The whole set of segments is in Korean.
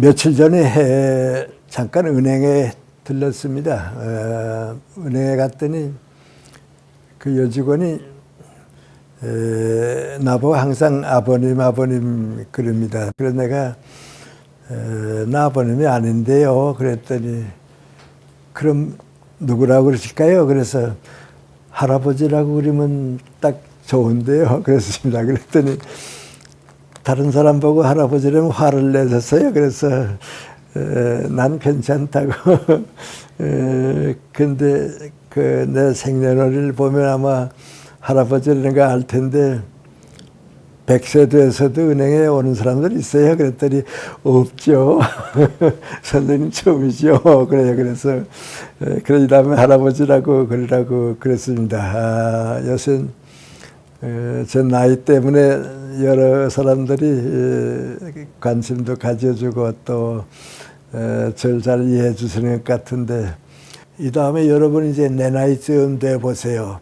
며칠 전에 잠깐 은행에 들렀습니다. 은행에 갔더니 그 여직원이 나보고 항상 아버님 그럽니다. 그래서 내가 나 아버님이 아닌데요. 그랬더니 그럼 누구라고 그러실까요? 그래서 할아버지라고 그러면 딱 좋은데요. 그랬습니다. 그랬더니 다른 사람 보고 할아버지라면 화를 내셨어요. 그래서 난 괜찮다고. 근데 그 내 생년월일을 보면 아마 할아버지라는 거 알 텐데 100세 돼서도 은행에 오는 사람들 있어요. 그랬더니 없죠. 선생님 처음이죠. 그래요. 그래서 그러지 다음에 할아버지라고 그러라고 그랬습니다. 요새 제 나이 때문에 여러 사람들이 관심도 가져주고 또 저를 잘 이해해 주시는 것 같은데, 이 다음에 여러분 이제 내 나이쯤 돼 보세요.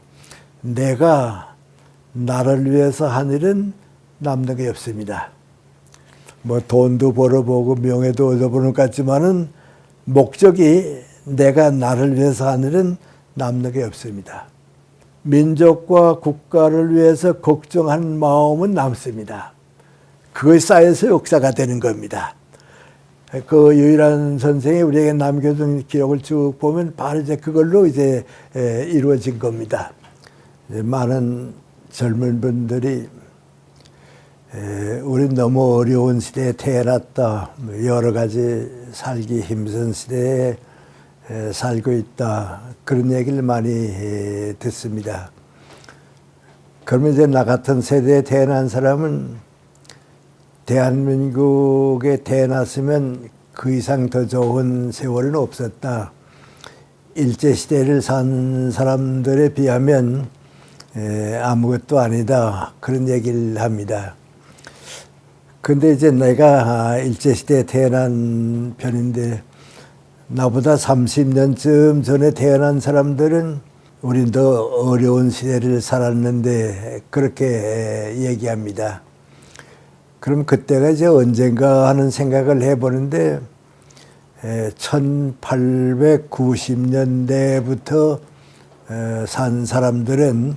내가 나를 위해서 한 일은 남는 게 없습니다. 뭐 돈도 벌어보고 명예도 얻어보는 것 같지만은 목적이 내가 나를 위해서 한 일은 남는 게 없습니다. 민족과 국가를 위해서 걱정한 마음은 남습니다. 그것이 쌓여서 역사가 되는 겁니다. 그 유일한 선생이 우리에게 남겨둔 기록을 쭉 보면 바로 이제 그걸로 이제 이루어진 겁니다. 많은 젊은 분들이 우리 너무 어려운 시대에 태어났다, 여러 가지 살기 힘든 시대에 살고 있다, 그런 얘기를 많이 듣습니다. 그러면 이제 나 같은 세대에 태어난 사람은 대한민국에 태어났으면 그 이상 더 좋은 세월은 없었다. 일제시대를 산 사람들에 비하면 아무것도 아니다, 그런 얘기를 합니다. 근데 이제 내가 일제시대에 태어난 편인데 나보다 30년쯤 전에 태어난 사람들은 우린 더 어려운 시대를 살았는데 그렇게 얘기합니다. 그럼 그때가 이제 언젠가 하는 생각을 해보는데 1890년대부터 산 사람들은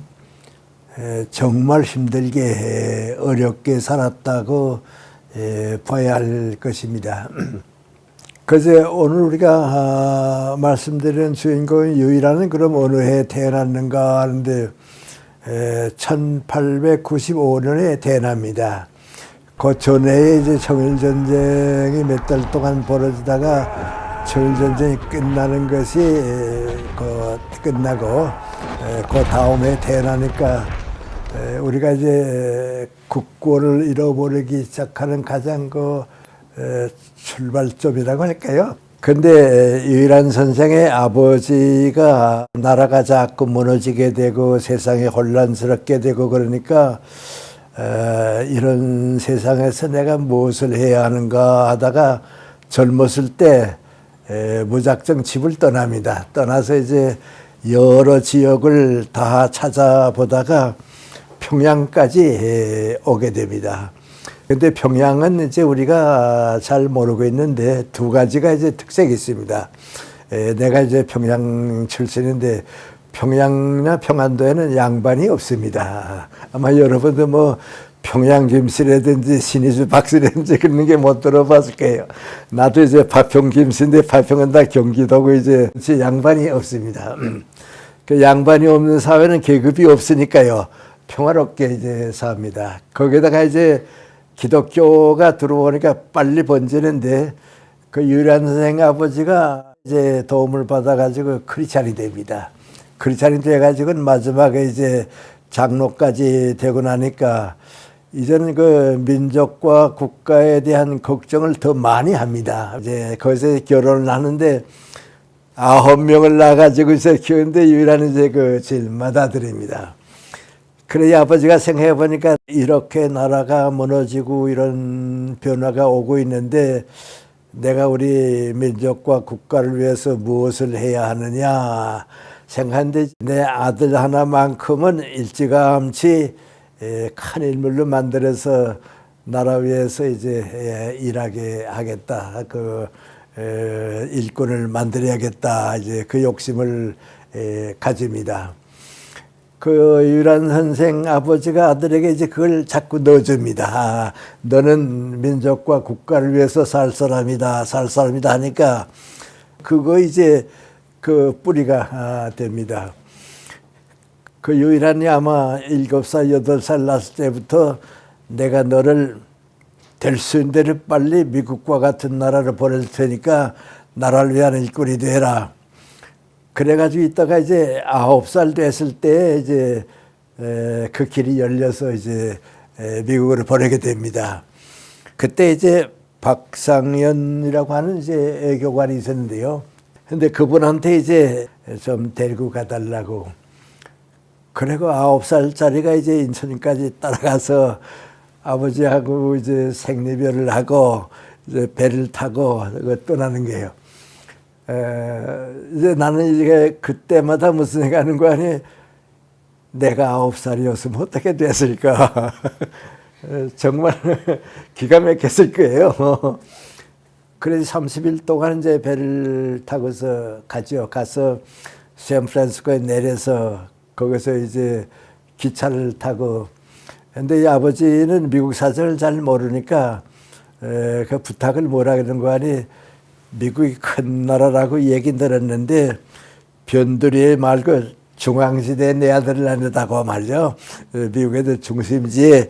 정말 힘들게 어렵게 살았다고 봐야 할 것입니다. 그래서 오늘 우리가 말씀드리는 주인공이 유일하는 그럼 어느 해에 태어났는가 하는데 1895년에 태어납니다. 그 전에 이제 청일전쟁이 몇 달 동안 벌어지다가 청일전쟁이 끝나는 것이 끝나고 그 다음에 태어나니까 우리가 이제 국권을 잃어버리기 시작하는 가장 출발점이라고 할까요? 근데 유일한 선생의 아버지가 나라가 자꾸 무너지게 되고 세상이 혼란스럽게 되고 그러니까 이런 세상에서 내가 무엇을 해야 하는가 하다가 젊었을 때 무작정 집을 떠납니다. 떠나서 이제 여러 지역을 다 찾아보다가 평양까지 오게 됩니다. 근데 평양은 이제 우리가 잘 모르고 있는데 두 가지가 이제 특색이 있습니다. 내가 이제 평양 출신인데 평양이나 평안도에는 양반이 없습니다. 아마 여러분도 뭐 평양 김씨라든지 신의주 박씨라든지 그런 게 못 들어봤을 거예요. 나도 이제 파평 김씨인데 파평은 다 경기도고 이제 양반이 없습니다. 그 양반이 없는 사회는 계급이 없으니까요. 평화롭게 이제 삽니다. 거기다가 이제 기독교가 들어오니까 빨리 번지는데 그 유일한 선생 아버지가 이제 도움을 받아가지고 크리스찬이 됩니다. 크리스찬이 돼가지고 마지막에 이제 장로까지 되고 나니까 이제는 그 민족과 국가에 대한 걱정을 더 많이 합니다. 이제 거기서 결혼을 하는데 9명을 낳아가지고 이제 키우는데 유일한 이제 그 제일 맏아들입니다. 그래 아버지가 생각해 보니까 이렇게 나라가 무너지고 이런 변화가 오고 있는데 내가 우리 민족과 국가를 위해서 무엇을 해야 하느냐 생각하는데 내 아들 하나만큼은 일찌감치 큰 인물로 만들어서 나라 위해서 이제 일하게 하겠다. 일꾼을 만들어야겠다. 이제 그 욕심을 가집니다. 그 유일한 선생 아버지가 아들에게 이제 그걸 자꾸 넣어줍니다. 너는 민족과 국가를 위해서 살 사람이다, 살 사람이다 하니까 그거 이제 그 뿌리가 됩니다. 그 유일한이 아마 7살, 8살 났을 때부터 내가 너를 될 수 있는 대로 빨리 미국과 같은 나라를 보낼 테니까 나라를 위한 일꾼이 되라. 그래가지고 있다가 이제 9살 됐을 때 이제 그 길이 열려서 이제 미국으로 보내게 됩니다. 그때 이제 박상현이라고 하는 이제 애교관이 있었는데요. 근데 그분한테 이제 좀 데리고 가달라고. 그리고 9살짜리가 이제 인천까지 따라가서 아버지하고 이제 생리별을 하고 이제 배를 타고 떠나는 거예요. 이제 나는 이게 그때마다 무슨 생각하는 거 아니, 내가 9살이었으면 어떻게 됐을까. 정말 기가 막혔을 거예요. 그래서 30일 동안 이제 배를 타고서 가죠. 가서 샌프란시스코에 내려서 거기서 이제 기차를 타고. 근데 이 아버지는 미국 사정을 잘 모르니까 그 부탁을 뭐라 그러는 거 아니, 미국이 큰 나라라고 얘기 들었는데 변두리 말고 중앙지대에 내 아들을 낳는다고 말이죠. 미국에도 중심지에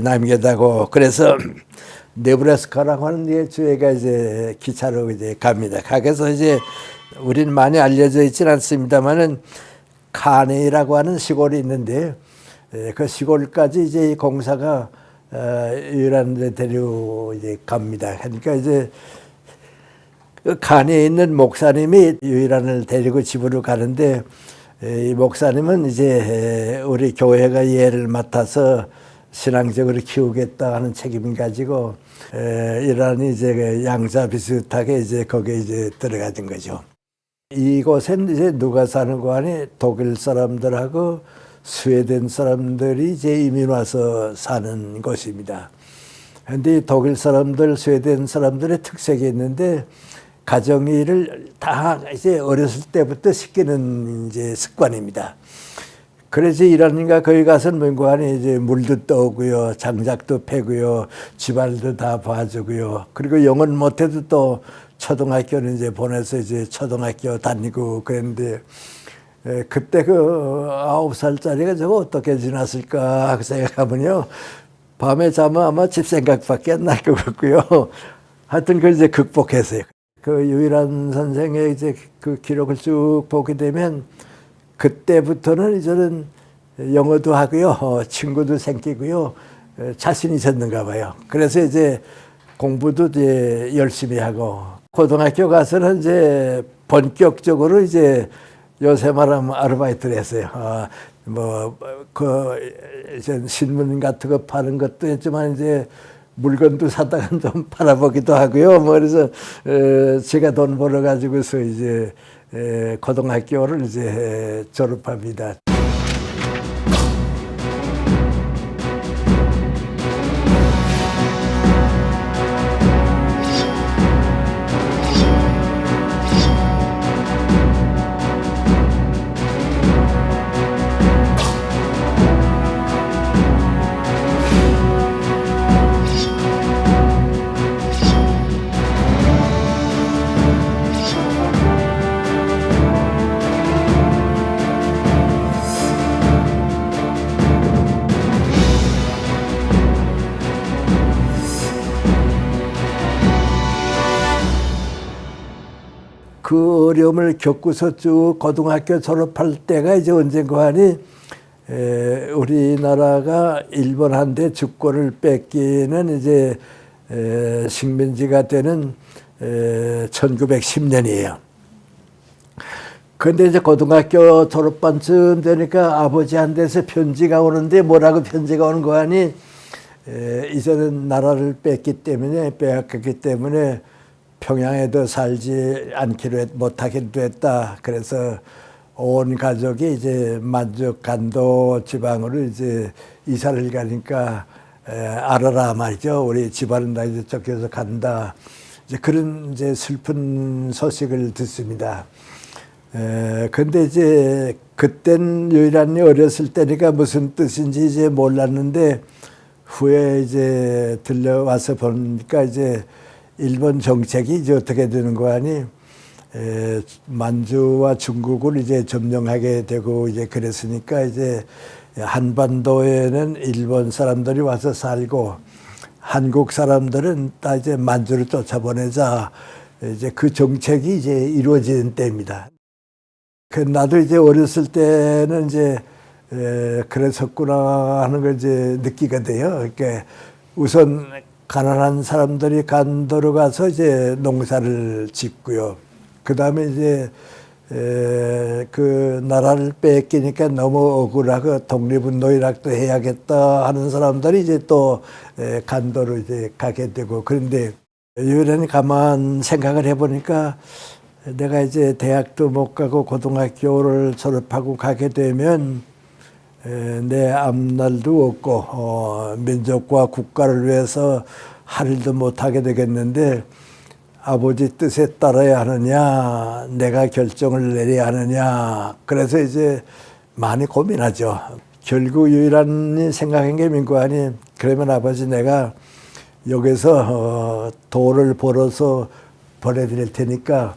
남겨다고. 그래서 네브라스카라고 하는 주에가 이제 기차로 이제 갑니다. 가게서 이제 우리는 많이 알려져 있지는 않습니다만은 카네이라고 하는 시골이 있는데 그 시골까지 이제 공사가 유일한 데 데리고 이제 갑니다. 그러니까 이제 그 칸에 있는 목사님이 유일한을 데리고 집으로 가는데 이 목사님은 이제 우리 교회가 얘를 맡아서 신앙적으로 키우겠다 하는 책임을 가지고 유일한이 이제 양자 비슷하게 이제 거기에 이제 들어가는 거죠. 이곳엔 이제 누가 사는 거 아니, 독일 사람들하고 스웨덴 사람들이 이제 이민 와서 사는 곳입니다. 그런데 독일 사람들, 스웨덴 사람들의 특색이 있는데 가정일을 다 이제 어렸을 때부터 시키는 이제 습관입니다. 그래서 이러니까 거기 가서는 뭔가하니 이제 물도 떠오고요, 장작도 패고요, 집안도 다 봐주고요. 그리고 영어는 못해도 또 초등학교는 이제 보내서 이제 초등학교 다니고 그랬는데 그때 그 9살짜리가 저거 어떻게 지났을까 생각하면요, 밤에 자면 아마 집 생각밖에 안 날 것 같고요. 하여튼 그걸 이제 극복했어요. 그 유일한 선생의 이제 그 기록을 쭉 보게 되면 그때부터는 저는 영어도 하고요, 친구도 생기고요, 자신이 있었는가 봐요. 그래서 이제 공부도 이제 열심히 하고 고등학교 가서는 이제 본격적으로 이제 요새 말하면 아르바이트를 했어요. 신문 같은 거 파는 것도 했지만 이제 물건도 사다가 좀 팔아보기도 하고요. 뭐 그래서 제가 돈 벌어 가지고서 이제 고등학교를 이제 졸업합니다. 그 어려움을 겪고서 쭉 고등학교 졸업할 때가 이제 언젠가 하니 우리나라가 일본한테 주권을 뺏기는 이제 식민지가 되는 1910년이에요. 그런데 이제 고등학교 졸업반쯤 되니까 아버지한테서 편지가 오는데 뭐라고 편지가 오는 거 아니, 이제는 나라를 뺏기 때문에 빼앗겼기 때문에 평양에도 살지 않기로 못하기로 했다. 그래서 온 가족이 이제 만주 간도 지방으로 이제 이사를 가니까 알아라 말이죠. 우리 집안은 다 이제 쫓겨서 간다. 이제 그런 이제 슬픈 소식을 듣습니다. 근데 이제 그땐 유일한이 어렸을 때니까 무슨 뜻인지 이제 몰랐는데 후에 이제 들려와서 보니까 이제 일본 정책이 이제 어떻게 되는 거 아니? 만주와 중국을 이제 점령하게 되고 이제 그랬으니까 이제 한반도에는 일본 사람들이 와서 살고 한국 사람들은 다 이제 만주를 쫓아보내자 이제 그 정책이 이제 이루어지는 때입니다. 그 나도 이제 어렸을 때는 이제 그랬었구나 하는 걸 이제 느끼게 돼요. 그러니까 우선 가난한 사람들이 간도로 가서 이제 농사를 짓고요. 그 다음에 이제 그 나라를 뺏기니까 너무 억울하고 독립운동이라도 해야겠다 하는 사람들이 이제 또 간도로 이제 가게 되고 그런데 유일하니 가만 생각을 해보니까 내가 이제 대학도 못 가고 고등학교를 졸업하고 가게 되면 내 앞날도 없고 민족과 국가를 위해서 할 일도 못하게 되겠는데 아버지 뜻에 따라야 하느냐 내가 결정을 내려야 하느냐 그래서 이제 많이 고민하죠. 결국 유일한이 생각한 게 민구하니 그러면 아버지 내가 여기서 돈을 벌어서 보내드릴 테니까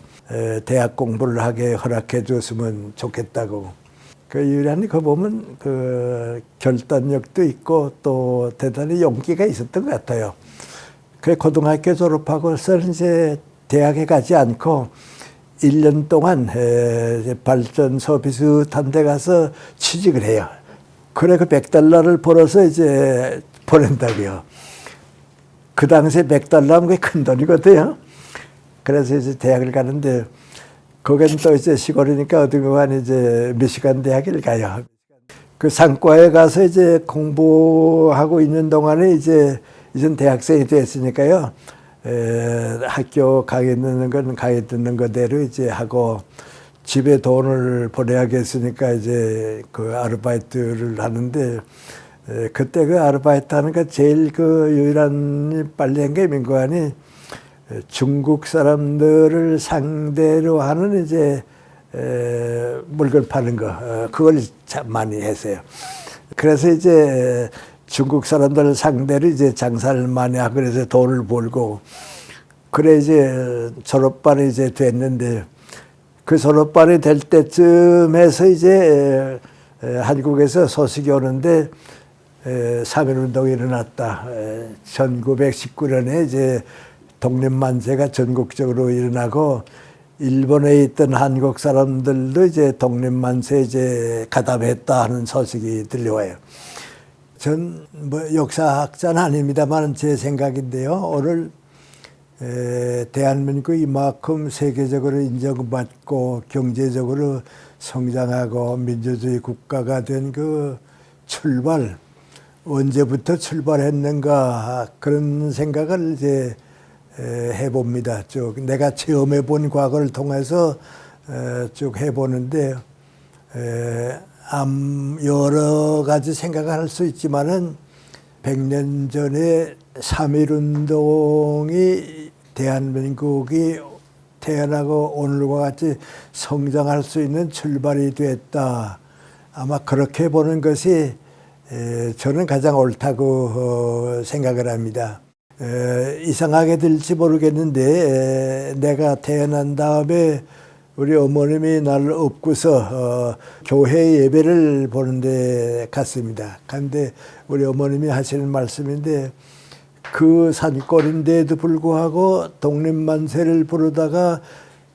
대학 공부를 하게 허락해 줬으면 좋겠다고. 그 유일한이 그 보면 그 결단력도 있고 또 대단히 용기가 있었던 것 같아요. 그 고등학교 졸업하고서 이제 대학에 가지 않고 1년 동안 발전소 비슷한 데 가서 취직을 해요. 그래 그 $100를 벌어서 이제 보낸다고요. 그 당시에 $100하면 그게 큰 돈이거든요. 그래서 이제 대학을 가는데 거긴 또 이제 시골이니까 어딘가는 이제 미시간 대학을 가요. 그 상과에 가서 이제 공부하고 있는 동안에 이제 대학생이 됐으니까요. 학교 강의 듣는 건 강의 듣는 거대로 이제 하고 집에 돈을 보내야겠으니까 이제 그 아르바이트를 하는데 그때 그 아르바이트 하는 거 제일 그 유일한 빨리 한 게 민구안이 중국 사람들을 상대로 하는 이제 물건 파는 거 그걸 참 많이 했어요. 그래서 이제 중국 사람들 상대로 이제 장사를 많이 하고 그래서 돈을 벌고 그래 이제 졸업반이 이제 됐는데 그 졸업반이 될 때쯤에서 이제 한국에서 소식이 오는데 3.1운동이 일어났다. 1919년에 이제 독립만세가 전국적으로 일어나고 일본에 있던 한국 사람들도 이제 독립만세 이제 가담했다 하는 소식이 들려와요. 전 뭐 역사학자는 아닙니다만 제 생각인데요. 오늘 대한민국이 이만큼 세계적으로 인정받고 경제적으로 성장하고 민주주의 국가가 된 그 출발 언제부터 출발했는가 그런 생각을 이제 해봅니다. 쭉 내가 체험해 본 과거를 통해서 쭉 해보는데 여러 가지 생각을 할 수 있지만은 100년 전에 3.1운동이 대한민국이 태어나고 오늘과 같이 성장할 수 있는 출발이 됐다. 아마 그렇게 보는 것이 저는 가장 옳다고 생각을 합니다. 이상하게 될지 모르겠는데 내가 태어난 다음에 우리 어머님이 나를 업고서 교회 예배를 보는데 갔습니다. 근데 우리 어머님이 하시는 말씀인데 그 산골인데도 불구하고 독립만세를 부르다가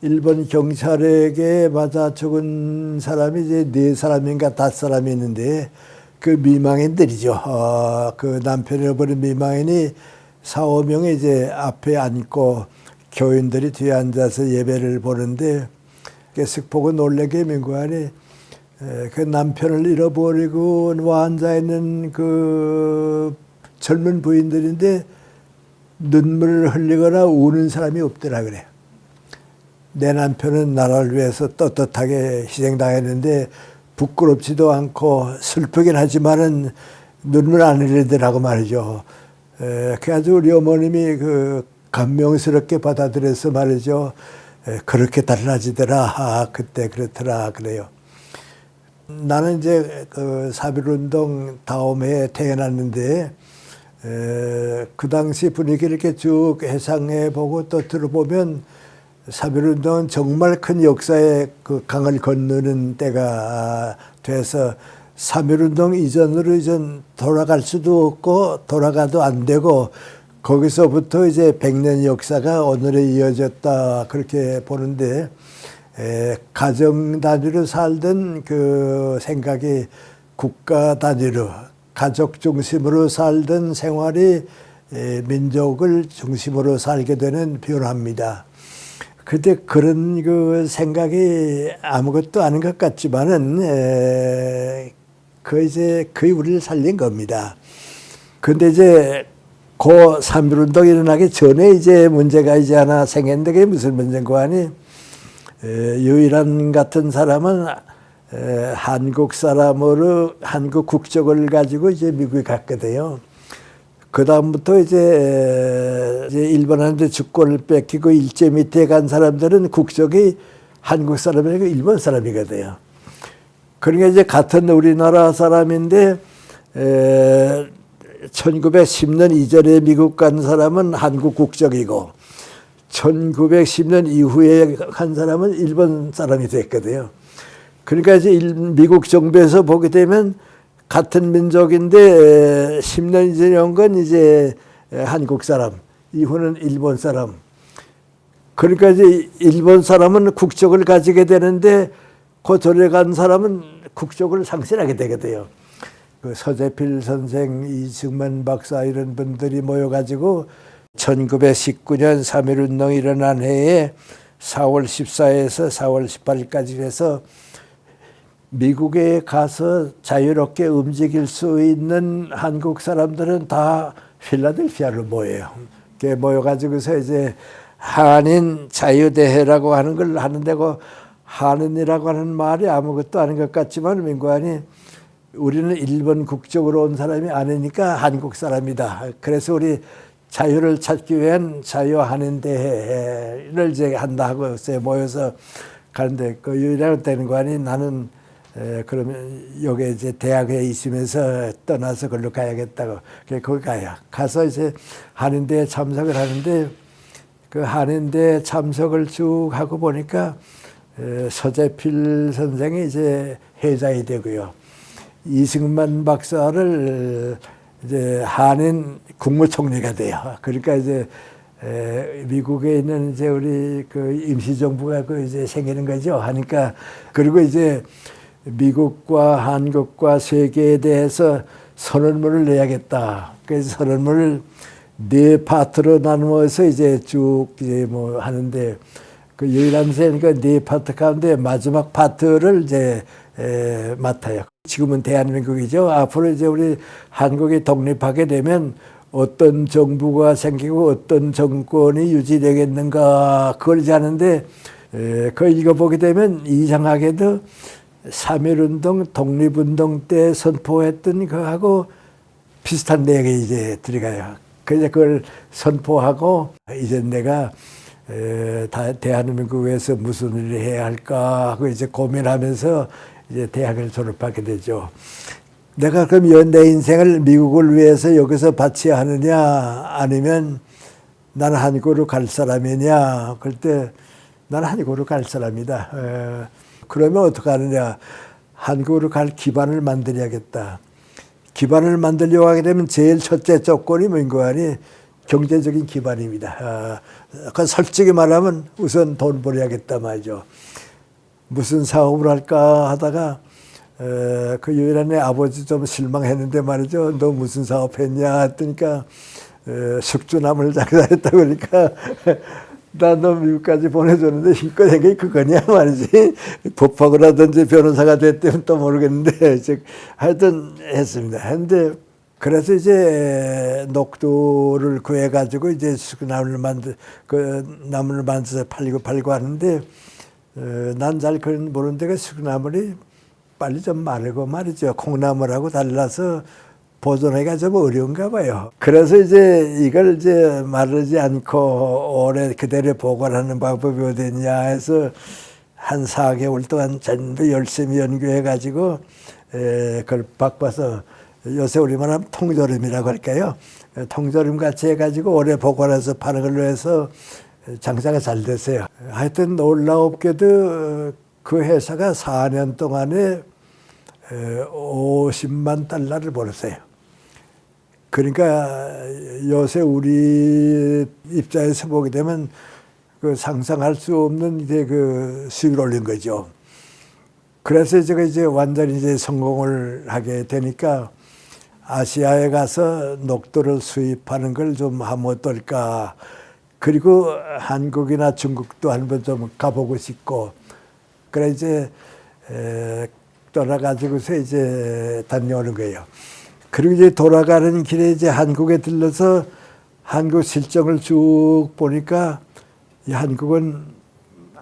일본 경찰에게 맞아 죽은 사람이 이제 4사람인가 5사람이 있는데 그 미망인들이죠. 그 남편을 잃어버린 미망인이 4~5명이 이제 앞에 앉고 교인들이 뒤에 앉아서 예배를 보는데 쓱 보고 놀라게 민구안이 그 남편을 잃어버리고 누워 앉아있는 그 젊은 부인들인데 눈물을 흘리거나 우는 사람이 없더라 그래요. 내 남편은 나라를 위해서 떳떳하게 희생당했는데 부끄럽지도 않고 슬프긴 하지만은 눈물 안 흘리더라고 말이죠. 그래가지고 우리 어머님이 그 감명스럽게 받아들여서 말이죠. 그렇게 달라지더라. 그때 그렇더라. 그래요. 나는 이제 그 3.1운동 다음 해에 태어났는데, 그 당시 분위기를 이렇게 쭉 회상해 보고 또 들어보면 3.1운동은 정말 큰 역사의 그 강을 건너는 때가 돼서 3.1운동 이전으로 이전 돌아갈 수도 없고 돌아가도 안 되고 거기서부터 이제 100년 역사가 오늘에 이어졌다 그렇게 보는데, 가정 단위로 살던 그 생각이 국가 단위로 가족 중심으로 살던 생활이 민족을 중심으로 살게 되는 변화입니다. 그때 그런 그 생각이 아무것도 아닌 것 같지만은 거의 우리를 살린 겁니다. 근데 이제 고 3.1운동 일어나기 전에 이제 문제가 이제 하나 생겼는데 그게 무슨 문제인가 하니, 유일한 같은 사람은 한국 사람으로 한국 국적을 가지고 이제 미국에 갔거든요. 그 다음부터 이제 일본한테 주권을 뺏기고 일제 밑에 간 사람들은 국적이 한국 사람이 아니고 일본 사람이거든요. 그러니까 이제 같은 우리나라 사람인데 1910년 이전에 미국 간 사람은 한국 국적이고 1910년 이후에 간 사람은 일본 사람이 됐거든요. 그러니까 이제 미국 정부에서 보게 되면 같은 민족인데 10년 이전에 온 건 이제 한국 사람, 이후는 일본 사람. 그러니까 이제 일본 사람은 국적을 가지게 되는데 그 전에 간 사람은 국적을 상실하게 되거든요. 그 서재필 선생, 이승만 박사 이런 분들이 모여가지고 1919년 3.1운동이 일어난 해에 4월 14일에서 4월 18일까지 해서 미국에 가서 자유롭게 움직일 수 있는 한국 사람들은 다 필라델피아로 모여요. 그게 모여가지고서 이제 한인 자유대회라고 하는 걸 하는데, 그 한인이라고 하는 말이 아무것도 아닌 것 같지만 민관이 우리는 일본 국적으로 온 사람이 아니니까 한국 사람이다. 그래서 우리 자유를 찾기 위한 자유한인대회를 이제 한다고 모여서 가는데, 그 유일하게 되는 거 아니, 나는 그러면 여기 이제 대학에 있으면서 떠나서 걸로 가야겠다고. 그래 거기 가서 이제 한인대에 참석을 하는데, 그 한인대 참석을 쭉 하고 보니까 서재필 선생이 이제 회장이 되고요. 이승만 박사를 이제 한인 국무총리가 돼요. 그러니까 이제 미국에 있는 이제 우리 그 임시정부가 그 이제 생기는 거죠. 하니까, 그리고 이제 미국과 한국과 세계에 대해서 선언문을 내야겠다. 그래서 선언문을 4파트로 나누어서 이제 쭉 이제 뭐 하는데, 그 유일한 세니까 4파트 가운데 마지막 파트를 이제 맡아요. 지금은 대한민국이죠. 앞으로 이제 우리 한국이 독립하게 되면 어떤 정부가 생기고 어떤 정권이 유지되겠는가, 그걸 이제 하는데, 그걸 읽어보게 되면 이상하게도 3.1운동, 독립운동 때 선포했던 거하고 비슷한 내용이 이제 들어가요. 그래서 그걸 선포하고 이제 내가 대한민국에서 무슨 일을 해야 할까 하고 이제 고민하면서 이제 대학을 졸업하게 되죠. 내가 그럼 내 인생을 미국을 위해서 여기서 바쳐야 하느냐, 아니면 나는 한국으로 갈 사람이냐. 그럴 때 나는 한국으로 갈 사람이다. 그러면 어떻게 하느냐. 한국으로 갈 기반을 만들어야겠다. 기반을 만들려고 하게 되면 제일 첫째 조건이 뭔가 하니 경제적인 기반입니다. 솔직히 말하면 우선 돈 벌어야겠다 말이죠. 무슨 사업을 할까 하다가 그 유일한 내 아버지 좀 실망했는데 말이죠. 너 무슨 사업 했냐 했더니까 숙주나물 장사했다 그러니까 나 너 미국까지 보내줬는데 힘껏 한 게 그거냐 말이지. 법학을 하든지 변호사가 됐다면 또 모르겠는데 하여튼 했습니다. 했는데 그래서 이제 녹두를 구해가지고 이제 나물을 나물을 만들어서 팔고 하는데, 난 잘 그런 모르는데 그 수나물이 빨리 좀 마르고 말이죠. 콩나물하고 달라서 보존하기가 좀 어려운가 봐요. 그래서 이제 이걸 이제 마르지 않고 오래 그대로 보관하는 방법이 어딨냐 해서 한 4개월 동안 전부 열심히 연구해가지고 그걸 바꿔서 요새 우리만 하면 통조림이라고 할까요? 통조림 같이 해가지고 오래 보관해서 파는 걸로 해서 장사가 잘 됐어요. 하여튼 놀라웠게도 그 회사가 4년 동안에 $50만 벌었어요. 그러니까 요새 우리 입장에서 보게 되면 그 상상할 수 없는 이제 그 수익을 올린 거죠. 그래서 제가 이제 완전히 이제 성공을 하게 되니까 아시아에 가서 녹두를 수입하는 걸 좀 하면 어떨까. 그리고 한국이나 중국도 한번 좀 가보고 싶고. 그래 이제 떠나가지고서 이제 다녀오는 거예요. 그리고 이제 돌아가는 길에 이제 한국에 들러서 한국 실정을 쭉 보니까 이 한국은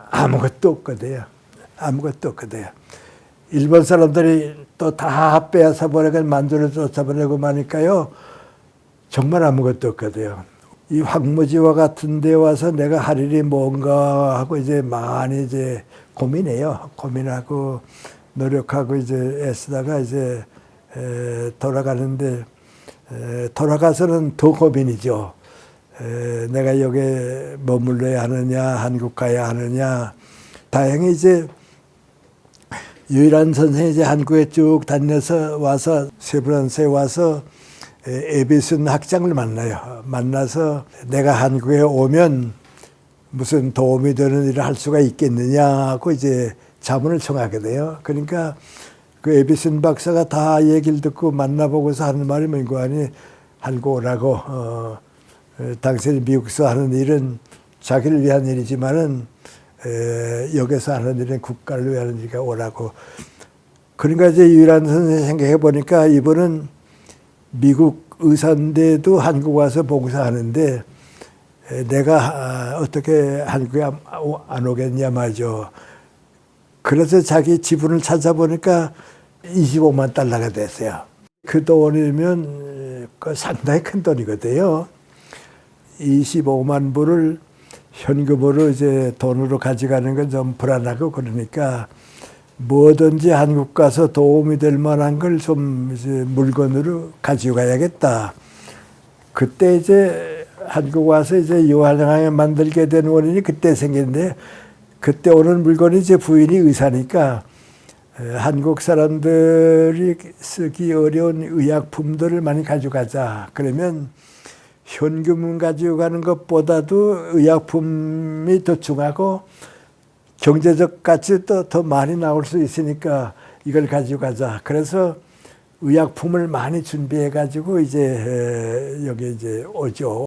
아무것도 없거든요. 아무것도 없거든요. 일본 사람들이 또 다 빼앗아 버리고 만주를 쫓아버리고 마니까요. 정말 아무것도 없거든요. 이 황무지와 같은 데 와서 내가 할 일이 뭔가 하고 이제 많이 이제 고민해요. 고민하고 노력하고 이제 애쓰다가 이제 돌아가는데 돌아가서는 더 고민이죠. 내가 여기에 머물러야 하느냐, 한국 가야 하느냐. 다행히 이제 유일한 선생이 이제 한국에 쭉 다녀서 와서 세브란스에 와서 에비슨 학장을 만나요. 만나서 내가 한국에 오면 무슨 도움이 되는 일을 할 수가 있겠느냐 하고 이제 자문을 청하게 돼요. 그러니까 그 에비슨 박사가 다 얘기를 듣고 만나보고서 하는 말이 뭔가 하니 한국 오라고 당신이 미국에서 하는 일은 자기를 위한 일이지만은 여기서 하는 일은 국가를 위한 일이니까 오라고. 그러니까 이제 유일한 선생님 생각해 보니까 이분은 미국 의사인데도 한국 와서 봉사하는데 내가 어떻게 한국에 안 오겠냐 말이죠. 그래서 자기 지분을 찾아보니까 $25만 됐어요. 그 돈이면 상당히 큰 돈이거든요. 25만 불을 현금으로 이제 돈으로 가져가는 건 좀 불안하고 그러니까 뭐든지 한국 가서 도움이 될 만한 걸 좀 이제 물건으로 가져가야겠다. 그때 이제 한국 와서 이제 유화양을 만들게 된 원인이 그때 생겼는데 그때 오는 물건이 이제 부인이 의사니까 한국 사람들이 쓰기 어려운 의약품들을 많이 가져가자. 그러면 현금 가지고 가는 것보다도 의약품이 더 중하고 경제적 가치도 더 많이 나올 수 있으니까 이걸 가지고 가자. 그래서 의약품을 많이 준비해 가지고 이제 여기 이제 오죠.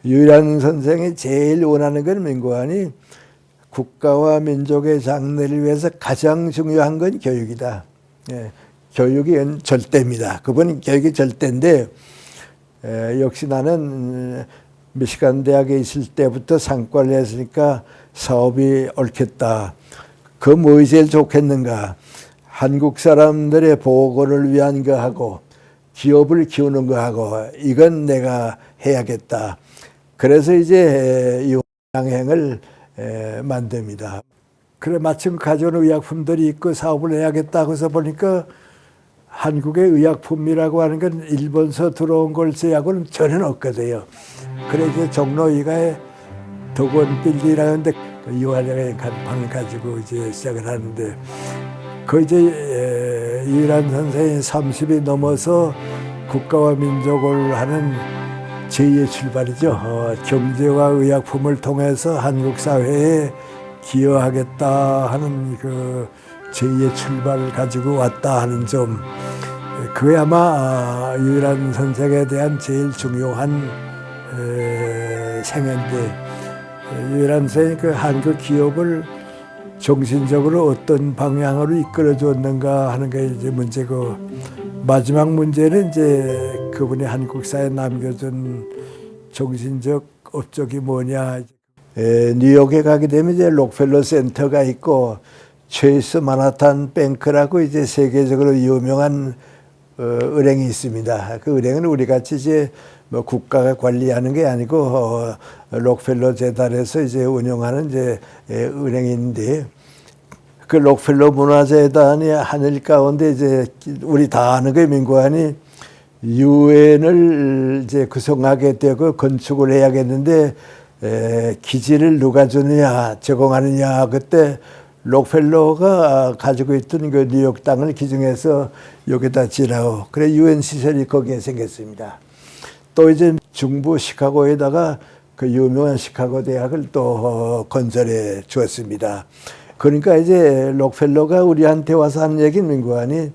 유일한 선생이 제일 원하는 건 민구안이 국가와 민족의 장래를 위해서 가장 중요한 건 교육이다. 예, 교육이 절대입니다. 그분 교육이 절대인데 역시 나는 미시간 대학에 있을 때부터 상과를 했으니까 사업이 옳겠다. 그 뭐 제일 좋겠는가? 한국 사람들의 보고를 위한 거 하고 기업을 키우는 거 하고 이건 내가 해야겠다. 그래서 이제 유황행을 만듭니다. 그래 마침 가져온 의약품들이 있고 사업을 해야겠다 해서 보니까 한국의 의약품이라고 하는 건 일본서 들어온 걸 제하고는 전혀 없거든요. 그래서 종로이가에 덕원빌리라는데 유화양의 간판을 가지고 이제 시작을 하는데 그 이제 유일한 선생이 30이 넘어서 국가와 민족을 하는 제2의 출발이죠. 경제와 의약품을 통해서 한국 사회에 기여하겠다 하는 그 제2의 출발을 가지고 왔다 하는 점, 그게 아마 유일한 선생에 대한 제일 중요한 생애인데, 유일한 선생이 그 한국 기업을 정신적으로 어떤 방향으로 이끌어 줬는가 하는 게 이제 문제고, 마지막 문제는 이제 그분이 한국 사회에 남겨준 정신적 업적이 뭐냐. 뉴욕에 가게 되면 이제 록펠러 센터가 있고, 체이스 마나탄 뱅크라고 이제 세계적으로 유명한 은행이 있습니다. 그 은행은 우리 같이 이제 뭐 국가가 관리하는 게 아니고 록펠러 재단에서 이제 운영하는 이제 은행인데, 그 록펠러 문화재단이 하늘 가운데 이제 우리 다 아는 게 민관이 유엔을 이제 구성하게 되고 건축을 해야겠는데 기지를 누가 주느냐 제공하느냐, 그때 록펠러가 가지고 있던 그 뉴욕 땅을 기증해서 여기다 지라고, 그래 유엔 시설이 거기에 생겼습니다. 또 이제 중부 시카고에다가 그 유명한 시카고 대학을 또 건설해 주었습니다. 그러니까 이제 록펠러가 우리한테 와서 하는 얘기는 민구하니,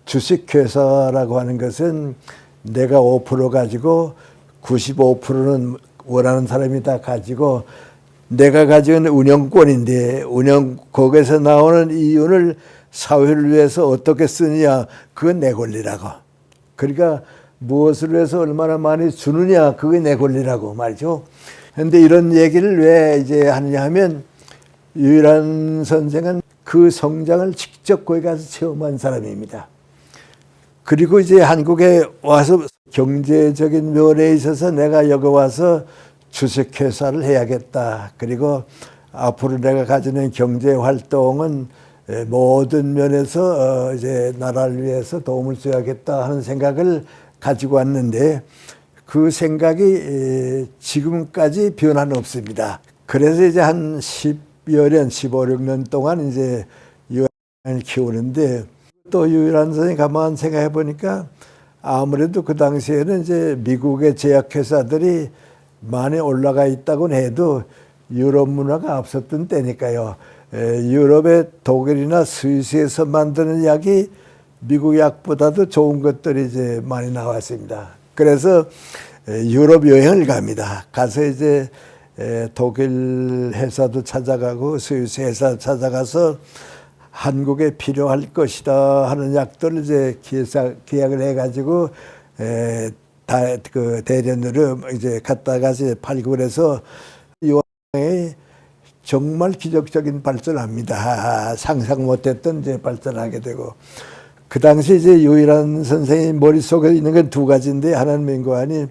주식회사라고 하는 것은 내가 5% 가지고 95%는 원하는 사람이 다 가지고, 내가 가진 운영권인데 거기서 나오는 이윤을 사회를 위해서 어떻게 쓰느냐, 그건 내 권리라고. 그러니까 무엇을 위해서 얼마나 많이 주느냐, 그게 내 권리라고 말이죠. 그런데 이런 얘기를 왜 이제 하느냐 하면, 유일한 선생은 그 성장을 직접 거기 가서 체험한 사람입니다. 그리고 이제 한국에 와서 경제적인 면에 있어서 내가 여기 와서 주식회사를 해야겠다. 그리고 앞으로 내가 가지는 경제 활동은 모든 면에서 이제 나라를 위해서 도움을 줘야겠다 하는 생각을 가지고 왔는데, 그 생각이 지금까지 변화는 없습니다. 그래서 이제 한 10여 년, 15, 16년 동안 이제 유한을 키우는데, 또 유일한 선생님 가만 생각해 보니까 아무래도 그 당시에는 이제 미국의 제약회사들이 많이 올라가 있다고는 해도 유럽 문화가 앞섰던 때니까요. 유럽의 독일이나 스위스에서 만드는 약이 미국 약보다도 좋은 것들이 이제 많이 나왔습니다. 그래서 유럽 여행을 갑니다. 가서 이제 독일 회사도 찾아가고 스위스 회사 찾아가서 한국에 필요할 것이다 하는 약들을 이제 계약을 해가지고 그 대련으로 이제 갖다가 이제 팔고, 그래서 유한이 정말 기적적인 발전합니다. 상상 못했던 이제 발전하게 되고, 그 당시 이제 유일한 선생님 머릿속에 있는 건 두 가지인데, 하나는 민관이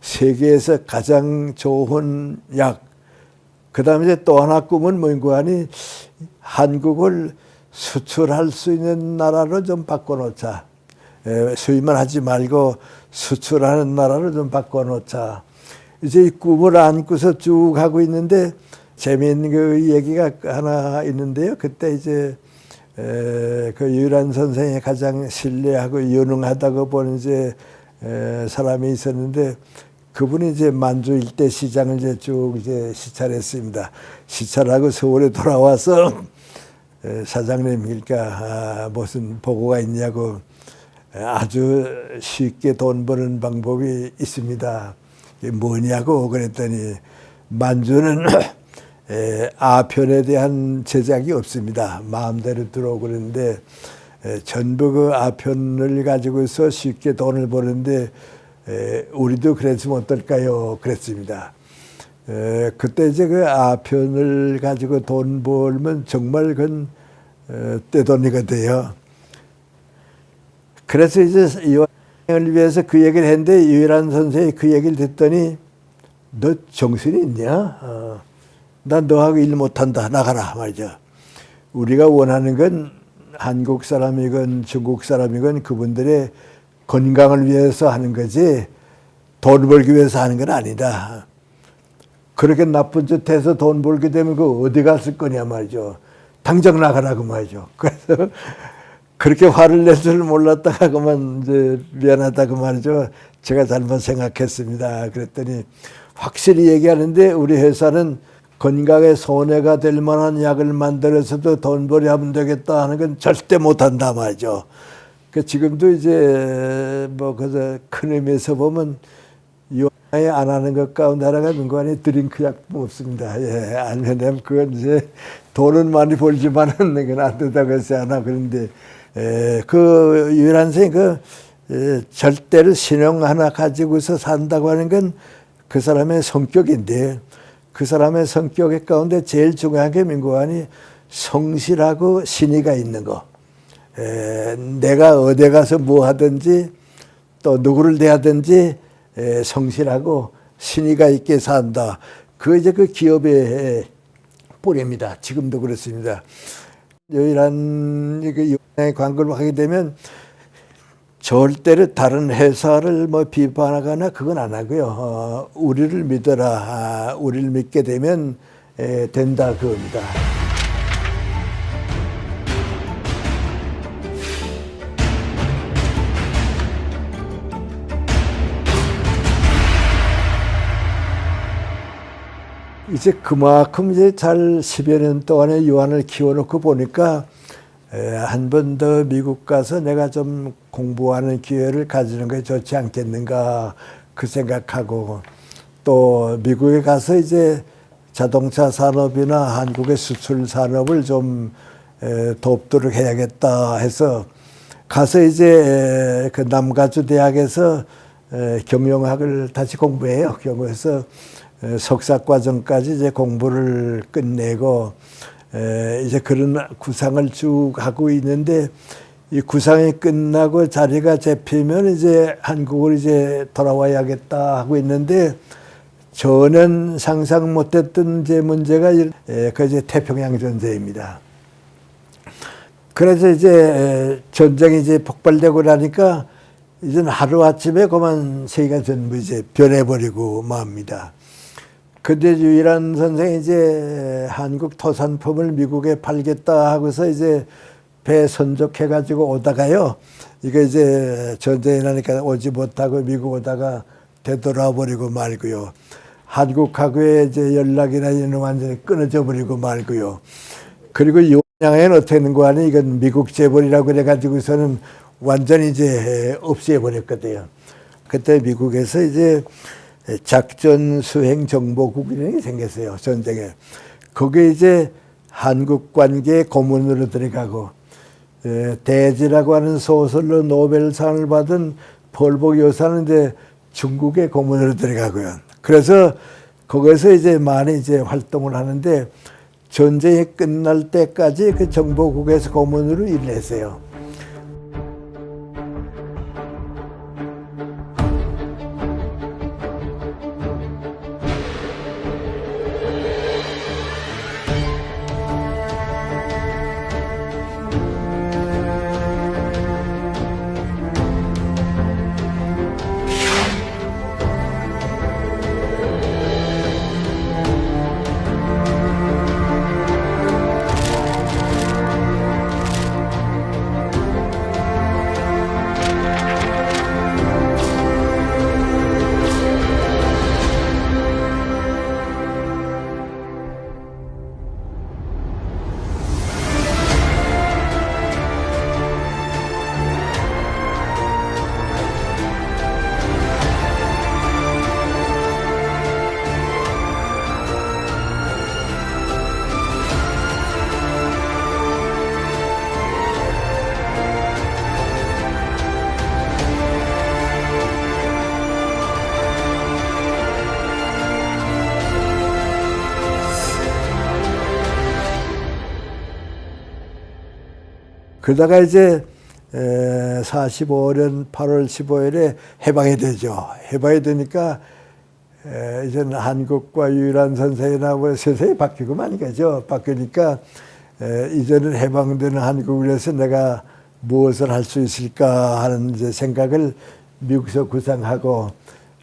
세계에서 가장 좋은 약, 그 다음에 이제 또 하나 꿈은 민관이 한국을 수출할 수 있는 나라로 좀 바꿔놓자. 수입만 하지 말고 수출하는 나라로 좀 바꿔놓자. 이제 이 꿈을 안고서 쭉 하고 있는데, 재미있는 그 얘기가 하나 있는데요. 그때 이제 그 유일한 선생이 가장 신뢰하고 유능하다고 보는 이제 사람이 있었는데, 그분이 이제 만주 일대 시장을 이제 쭉 이제 시찰했습니다. 시찰하고 서울에 돌아와서 사장님, 그러니까 무슨 보고가 있냐고, 아주 쉽게 돈 버는 방법이 있습니다. 뭐냐고 그랬더니, 만주는 아편에 대한 제약이 없습니다. 마음대로 들어오고 그러는데, 전부 그 아편을 가지고서 쉽게 돈을 버는데 우리도 그랬으면 어떨까요? 그랬습니다. 그때 이제 그 아편을 가지고 돈 벌면 정말 그건 떼돈이가 돼요. 그래서 이제 여행을 위해서 그 얘기를 했는데, 유일한 선생이 그 얘기를 듣더니, 너 정신이 있냐? 난 너하고 일 못한다. 나가라 말이죠. 우리가 원하는 건 한국 사람이건 중국 사람이건 그분들의 건강을 위해서 하는 거지 돈 벌기 위해서 하는 건 아니다. 그렇게 나쁜 짓 해서 돈 벌게 되면 그 어디 갔을 거냐 말이죠. 당장 나가라고 말이죠. 그래서 그렇게 화를 낼 줄 몰랐다가 그만 이제 미안하다고 말이죠. 제가 잘못 생각했습니다. 그랬더니 확실히 얘기하는데, 우리 회사는 건강에 손해가 될 만한 약을 만들어서도 돈벌이 하면 되겠다 하는 건 절대 못한다 말이죠. 그 지금도 이제 뭐 그저 큰 의미에서 보면 요양에 안 하는 것 가운데 하나가 민관이 드링크 약품 없습니다. 예, 안 왜냐면 그건 이제 돈은 많이 벌지만은 그건 안 된다고 해서 하나. 그런데 그 유일한 선생님 절대로 신용 하나 가지고서 산다고 하는 건 그 사람의 성격인데, 그 사람의 성격 가운데 제일 중요한 게 민관이 성실하고 신의가 있는 거. 내가 어디 가서 뭐 하든지 또 누구를 대하든지 성실하고 신의가 있게 산다. 그 이제 그 기업의 뿌리입니다. 지금도 그렇습니다. 유일한 그 광고를 하게 되면 절대로 다른 회사를 뭐 비판하거나 그건 안 하고요. 우리를 믿어라. 우리를 믿게 되면 된다 그겁니다. 이제 그만큼 이제 잘 10여 년 동안의 유한을 키워놓고 보니까 한 번 더 미국 가서 내가 좀 공부하는 기회를 가지는 게 좋지 않겠는가 그 생각하고 또 미국에 가서 이제 자동차 산업이나 한국의 수출 산업을 좀 돕도록 해야겠다 해서 가서 이제 그 남가주 대학에서 경영학을 다시 공부해요. 경영해서 석사과정까지 이제 공부를 끝내고 이제 그런 구상을 쭉 하고 있는데 이 구상이 끝나고 자리가 잡히면 이제 한국을 이제 돌아와야겠다 하고 있는데 저는 상상 못했던 이제 문제가 그 이제 태평양 전쟁입니다. 그래서 이제 전쟁이 이제 폭발되고 나니까 이제는 하루 아침에 그만 세계가 전부 이제 변해버리고 맙니다. 근데 유일한 선생이 이제 한국 토산품을 미국에 팔겠다 하고서 이제 배 선적해가지고 오다가요. 이거 이제 전쟁이 나니까 오지 못하고 미국 오다가 되돌아 버리고 말고요. 한국하고의 이제 연락이나 이런 완전히 끊어져 버리고 말고요. 그리고 요양에는 어떻게 하는 거 아니? 이건 미국 재벌이라고 그래가지고서는 완전히 이제 없애버렸거든요. 그때 미국에서 이제 작전 수행 정보국이라는 게 생겼어요. 전쟁에. 거기에 이제 한국 관계 고문으로 들어가고 대지라고 하는 소설로 노벨상을 받은 폴복 여사는 이제 중국의 고문으로 들어가고요. 그래서 거기서 이제 많이 이제 활동을 하는데 전쟁이 끝날 때까지 그 정보국에서 고문으로 일을 했어요. 그러다가 이제 45년 8월 15일에 해방이 되죠. 해방이 되니까 이제는 한국과 유일한 선생이라고 세상이 바뀌고 많이 가죠. 바뀌니까 이제는 해방되는 한국을 위해서 내가 무엇을 할 수 있을까 하는 이제 생각을 미국에서 구상하고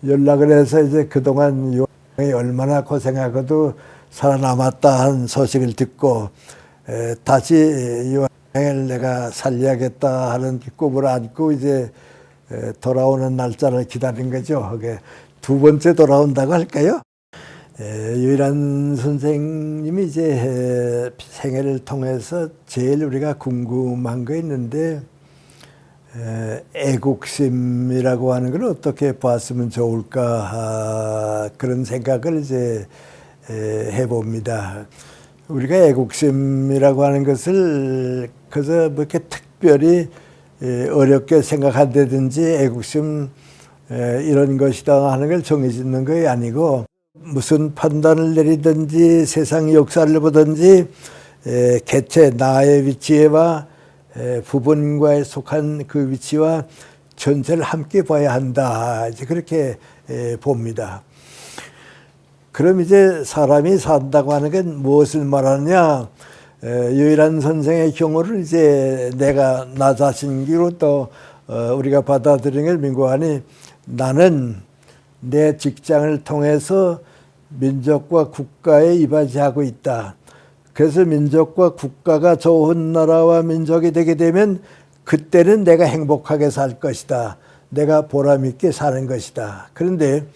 연락을 해서 이제 그동안 요양이 얼마나 고생하고도 살아남았다 하는 소식을 듣고 다시 요양을 내가 살려야겠다 하는 꿈을 안고 이제 돌아오는 날짜를 기다린 거죠. 그게 두 번째 돌아온다고 할까요? 유일한 선생님이 이제 생애를 통해서 제일 우리가 궁금한 거 있는데 애국심이라고 하는 걸 어떻게 봤으면 좋을까 그런 생각을 이제 해봅니다. 우리가 애국심이라고 하는 것을 그저 뭐 이렇게 특별히 어렵게 생각한다든지 애국심 이런 것이다 하는 걸 정해짓는 게 아니고 무슨 판단을 내리든지 세상 역사를 보든지 개체 나의 위치와 부분과에 속한 그 위치와 전체를 함께 봐야 한다. 이제 그렇게 봅니다. 그럼 이제 사람이 산다고 하는 건 무엇을 말하느냐? 유일한 선생의 경우를 이제 내가 나 자신기로 또 우리가 받아들이는 걸 민구하니 나는 내 직장을 통해서 민족과 국가에 이바지하고 있다. 그래서 민족과 국가가 좋은 나라와 민족이 되게 되면 그때는 내가 행복하게 살 것이다. 내가 보람 있게 사는 것이다. 그런데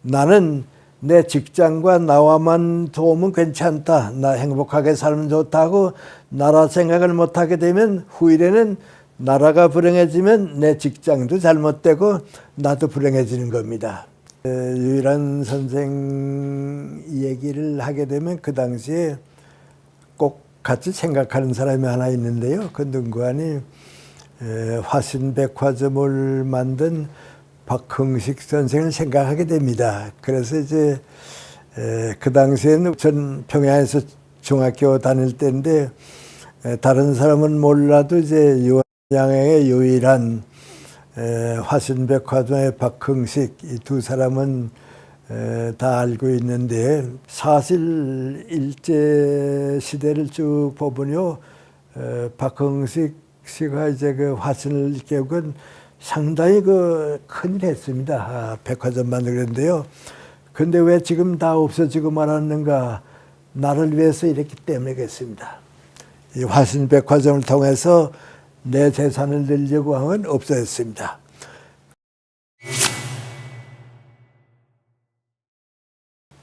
나는 내 직장과 나와만 도우면 괜찮다. 나 행복하게 살면 좋다고 나라 생각을 못하게 되면 후일에는 나라가 불행해지면 내 직장도 잘못되고 나도 불행해지는 겁니다. 유일한 선생 얘기를 하게 되면 그 당시에 꼭 같이 생각하는 사람이 하나 있는데요. 그 누구하니 화신백화점을 만든 박흥식 선생을 생각하게 됩니다. 그래서 이제 그 당시에는 전 평양에서 중학교 다닐 때인데 다른 사람은 몰라도 이제 유한양의 유일한 화신백화점의 박흥식 이 두 사람은 다 알고 있는데 사실 일제 시대를 쭉 보면요 박흥식 씨가 이제 그 화신을 깨우건 상당히 그 큰일 했습니다. 백화점 만들었는데요. 근데 왜 지금 다 없어지고 말았는가? 나를 위해서 이랬기 때문이겠습니다. 이 화신 백화점을 통해서 내 재산을 늘려고 하면 없어졌습니다.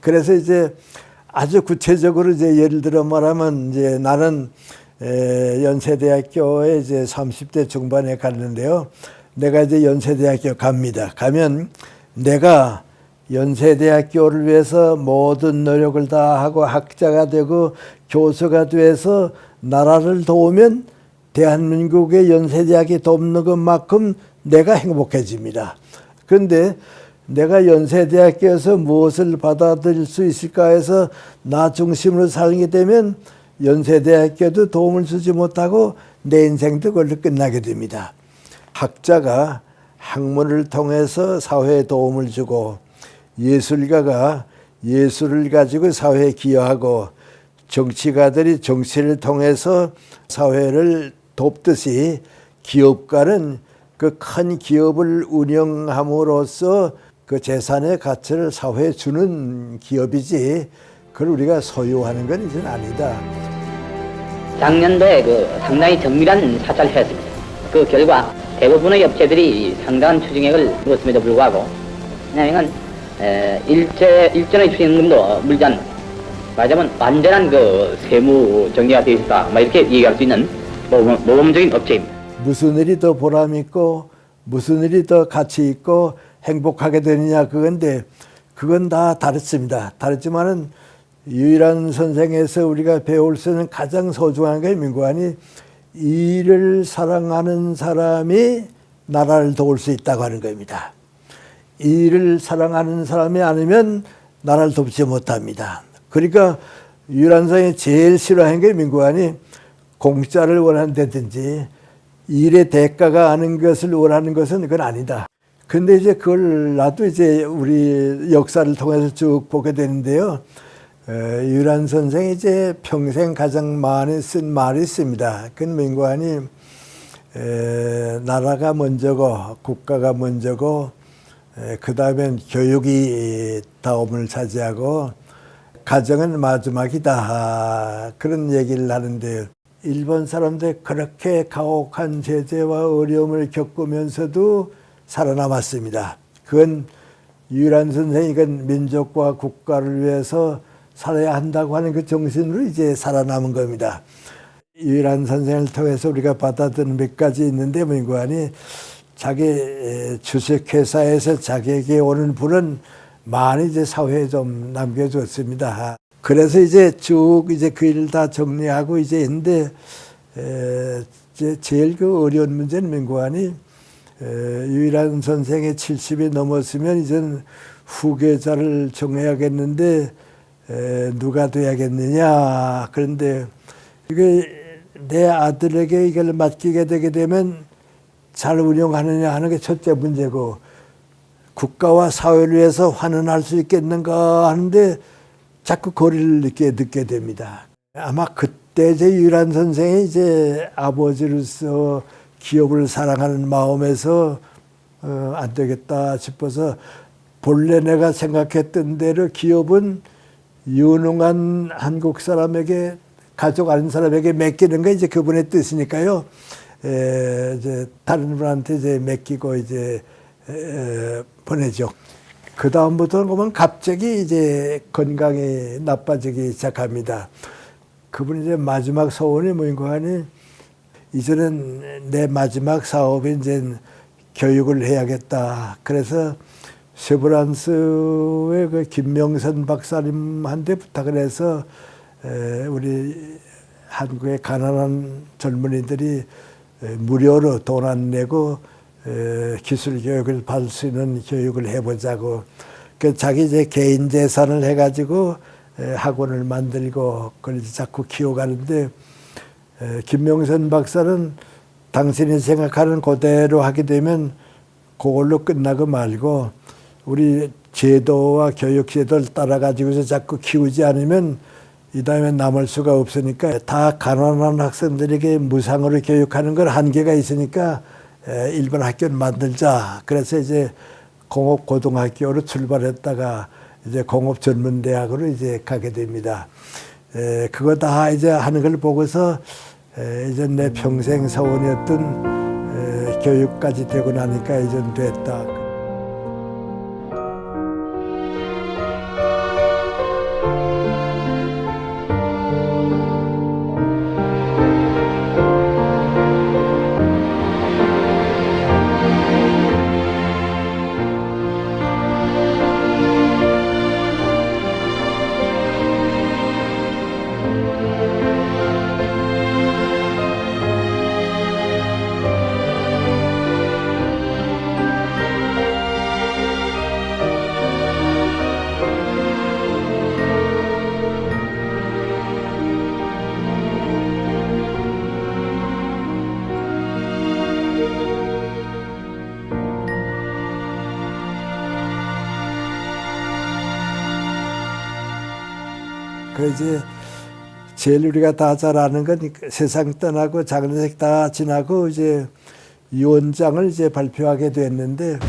그래서 이제 아주 구체적으로 이제 예를 들어 말하면 이제 나는 연세대학교에 이제 30대 중반에 갔는데요. 내가 이제 연세대학교 갑니다. 가면 내가 연세대학교를 위해서 모든 노력을 다 하고 학자가 되고 교수가 돼서 나라를 도우면 대한민국의 연세대학이 돕는 것만큼 내가 행복해집니다. 그런데 내가 연세대학교에서 무엇을 받아들일 수 있을까 해서 나 중심으로 살게 되면 연세대학교도 도움을 주지 못하고 내 인생도 그걸로 끝나게 됩니다. 학자가 학문을 통해서 사회에 도움을 주고 예술가가 예술을 가지고 사회에 기여하고 정치가들이 정치를 통해서 사회를 돕듯이 기업가는 그 큰 기업을 운영함으로써 그 재산의 가치를 사회에 주는 기업이지 그걸 우리가 소유하는 건 이제는 아니다. 작년도에 그 상당히 정밀한 사찰을 했습니다. 그 결과 대부분의 업체들이 상당한 추징액을 물었음에도 불구하고 왜냐하면 일전의 추징금도 물지 않는 말하자면 완전한 그 세무 정리가 되어 있다 이렇게 얘기할 수 있는 모범적인 업체입니다. 무슨 일이 더 보람 있고 무슨 일이 더 가치 있고 행복하게 되느냐 그건데 그건 다 다르습니다. 다르지만은 유일한 선생에서 우리가 배울 수 있는 가장 소중한 게 민구하니 일을 사랑하는 사람이 나라를 도울 수 있다고 하는 겁니다. 일을 사랑하는 사람이 아니면 나라를 돕지 못합니다. 그러니까 유일한 선생이 제일 싫어하는 게 민구하니 공짜를 원한다든지 일의 대가가 아닌 것을 원하는 것은 그건 아니다. 근데 이제 그걸 나도 이제 우리 역사를 통해서 쭉 보게 되는데요. 유일한 선생이 이제 평생 가장 많이 쓴 말이 있습니다. 그건 민구하니 나라가 먼저고 국가가 먼저고 그 다음엔 교육이 다음을 차지하고 가정은 마지막이다. 그런 얘기를 하는데요. 일본 사람들 그렇게 가혹한 제재와 어려움을 겪으면서도 살아남았습니다. 그건 유일한 선생이 그 민족과 국가를 위해서 살아야 한다고 하는 그 정신으로 이제 살아남은 겁니다. 유일한 선생을 통해서 우리가 받아들인 몇 가지 있는데 민구하니 자기 주식회사에서 자기에게 오는 분은 많이 이제 사회에 좀 남겨줬습니다. 그래서 이제 쭉 이제 그 일을 다 정리하고 이제 있는데 이제 제일 그 어려운 문제는 민구하니 유일한 선생의 70이 넘었으면 이제는 후계자를 정해야겠는데 누가 돼야겠느냐. 그런데 이게 내 아들에게 이걸 맡기게 되게 되면 잘 운영하느냐 하는 게 첫째 문제고, 국가와 사회를 위해서 환원할 수 있겠는가 하는데 자꾸 거리를 느끼게 됩니다. 아마 그때 제 유란 선생이 이제 아버지로서 기업을 사랑하는 마음에서 안 되겠다 싶어서, 본래 내가 생각했던 대로 기업은 유능한 한국 사람에게, 가족 아닌 사람에게 맡기는 게 이제 그분의 뜻이니까요. 이제 다른 분한테 이제 맡기고 이제 보내죠. 그 다음부터는 보면 갑자기 이제 건강이 나빠지기 시작합니다. 그분이 이제 마지막 소원이 뭐인가 하니, 이제는 내 마지막 사업이 이제 교육을 해야겠다. 그래서 세브란스의 그 김명선 박사님한테 부탁을 해서 우리 한국의 가난한 젊은이들이 무료로 돈 안 내고 기술 교육을 받을 수 있는 교육을 해보자고. 그 자기 이제 개인 재산을 해가지고 학원을 만들고 그걸 자꾸 키워가는데, 김명선 박사는 당신이 생각하는 그대로 하게 되면 그걸로 끝나고 말고, 우리 제도와 교육 제도를 따라가지고서 자꾸 키우지 않으면 이 다음에 남을 수가 없으니까, 다 가난한 학생들에게 무상으로 교육하는 건 한계가 있으니까 일반 학교를 만들자. 그래서 이제 공업고등학교로 출발했다가 이제 공업전문대학으로 이제 가게 됩니다. 그거 다 이제 하는 걸 보고서 이제 내 평생 소원이었던 교육까지 되고 나니까 이제 됐다. 그 이제 제일 우리가 다 잘 아는 건 세상 떠나고 장례식 다 지나고 이제 유언장을 이제 발표하게 됐는데,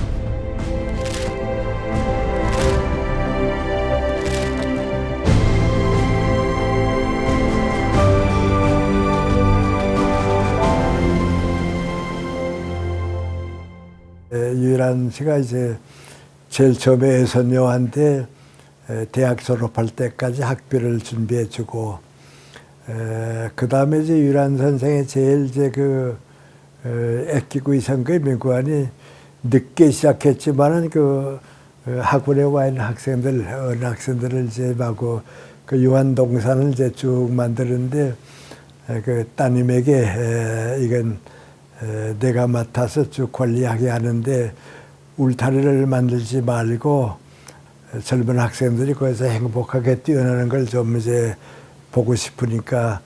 유일한 씨가 이제 제일 처음에 애선녀한테 대학 졸업할 때까지 학비를 준비해주고, 그 다음에 이제 유란 선생이 제일 이제 아끼고 있었던 게 민구안이 늦게 시작했지만은 학원에 와 있는 학생들, 어린 학생들을 이제 하고 그 유한동산을 이제 쭉 만드는데, 그 따님에게 이건 내가 맡아서 쭉 관리하게 하는데 울타리를 만들지 말고 젊은 학생들이 거기서 행복하게 뛰어나는 걸 좀 이제 보고 싶으니까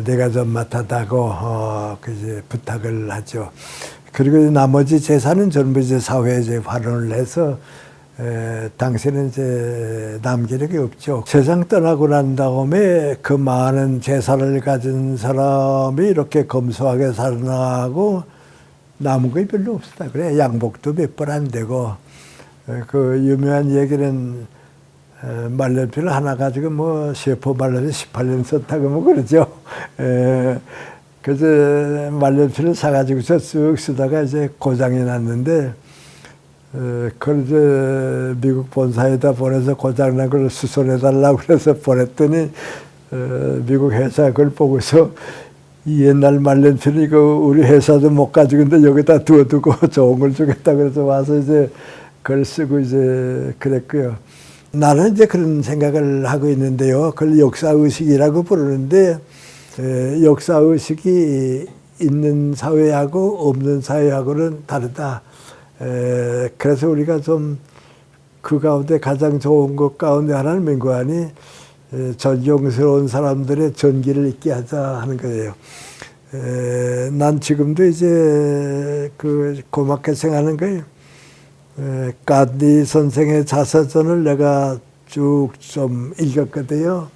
내가 좀 맡아다고 이제 부탁을 하죠. 그리고 나머지 재산은 전부 이제 사회에 이제 환원을 해서 당시에는 이제 남기는 게 없죠. 세상 떠나고 난 다음에 그 많은 재산을 가진 사람이 이렇게 검소하게 살아나고 남은 게 별로 없었다. 그래 양복도 몇 번 안 되고, 그 유명한 얘기는 말년필을 하나 가지고 뭐 셰퍼 말년필 18년 썼다고 뭐 그러죠. 그래서 말년필을 사가지고 쓱 쓰다가 이제 고장이 났는데, 그걸 이제 미국 본사에다 보내서 고장난 걸 수선해달라고 그래서 보냈더니, 미국 회사 그걸 보고서 이 옛날 말년필 이거 우리 회사도 못 가지고 있는데 여기다 두어두고 좋은 걸 주겠다 그래서 와서 이제 그걸 쓰고 이제 그랬고요. 나는 이제 그런 생각을 하고 있는데요. 그걸 역사의식이라고 부르는데, 역사의식이 있는 사회하고 없는 사회하고는 다르다. 그래서 우리가 좀 그 가운데 가장 좋은 것 가운데 하나는 민구안이 존경스러운 사람들의 전기를 있게 하자 하는 거예요. 난 지금도 이제 고맙게 생각하는 거예요. 간디 선생의 자서전을 내가 쭉 좀 읽었거든요.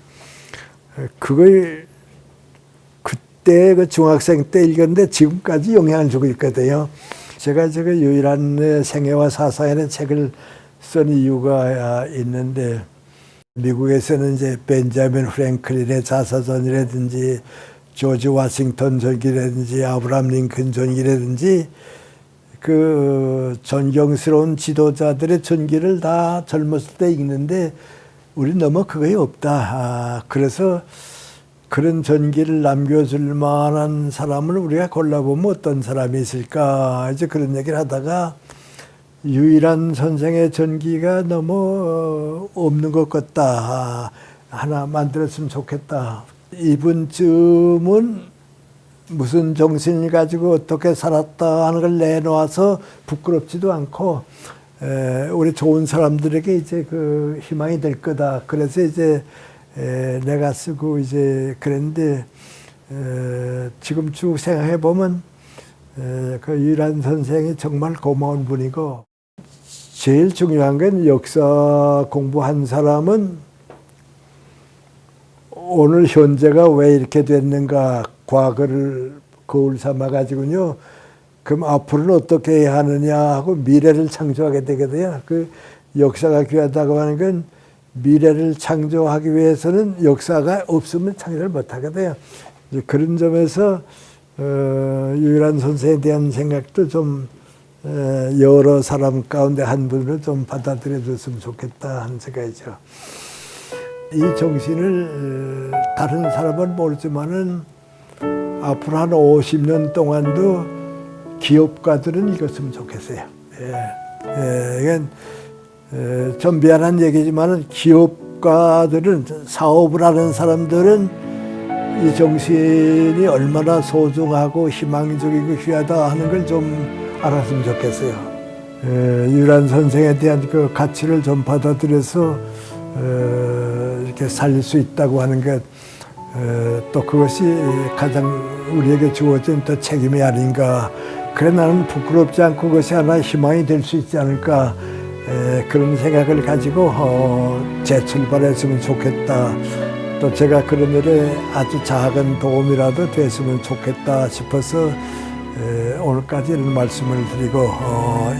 그걸 그때 중학생 때 읽었는데 지금까지 영향을 주고 있거든요. 제가 유일한 생애와 사상의 책을 쓴 이유가 있는데, 미국에서는 이제 벤자민 프랭클린의 자서전이라든지 조지 워싱턴 전기라든지 아브라함 링컨 전기라든지 존경스러운 지도자들의 전기를 다 젊었을 때 읽는데 우리 너무 그거에 없다. 그래서 그런 전기를 남겨줄 만한 사람을 우리가 골라보면 어떤 사람이 있을까, 이제 그런 얘기를 하다가 유일한 선생의 전기가 너무 없는 것 같다. 하나 만들었으면 좋겠다. 이분쯤은 무슨 정신을 가지고 어떻게 살았다 하는 걸 내놓아서 부끄럽지도 않고, 우리 좋은 사람들에게 이제 희망이 될 거다. 그래서 이제 내가 쓰고 이제 그랬는데, 지금 쭉 생각해 보면 유일한 선생이 정말 고마운 분이고, 제일 중요한 건 역사 공부한 사람은 오늘 현재가 왜 이렇게 됐는가, 과거를 거울 삼아 가지고요, 그럼 앞으로는 어떻게 해야 하느냐 하고 미래를 창조하게 되거든요. 역사가 귀하다고 하는 건 미래를 창조하기 위해서는 역사가 없으면 창조를 못 하거든요. 이제 그런 점에서 유일한 선생에 대한 생각도 좀 여러 사람 가운데 한 분으로 좀 받아들여 줬으면 좋겠다 하는 생각이죠. 이 정신을 다른 사람은 모르지만은 앞으로 한 50년 동안도 기업가들은 읽었으면 좋겠어요. 이건 좀 미안한 얘기지만은 기업가들은, 사업을 하는 사람들은 이 정신이 얼마나 소중하고 희망적이고 귀하다 하는 걸 좀 알았으면 좋겠어요. 유일한 선생에 대한 가치를 좀 받아들여서 이렇게 살릴 수 있다고 하는 것, 또 그것이 가장 우리에게 주어진 또 책임이 아닌가. 그래, 나는 부끄럽지 않고 그것이 하나 희망이 될 수 있지 않을까, 그런 생각을 가지고 재출발했으면 좋겠다. 또 제가 그런 일에 아주 작은 도움이라도 됐으면 좋겠다 싶어서 오늘까지 이런 말씀을 드리고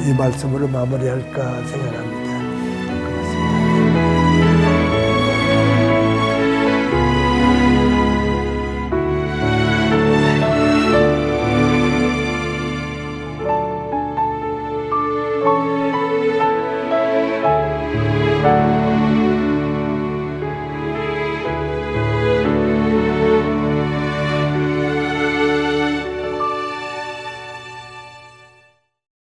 이 말씀으로 마무리할까 생각합니다.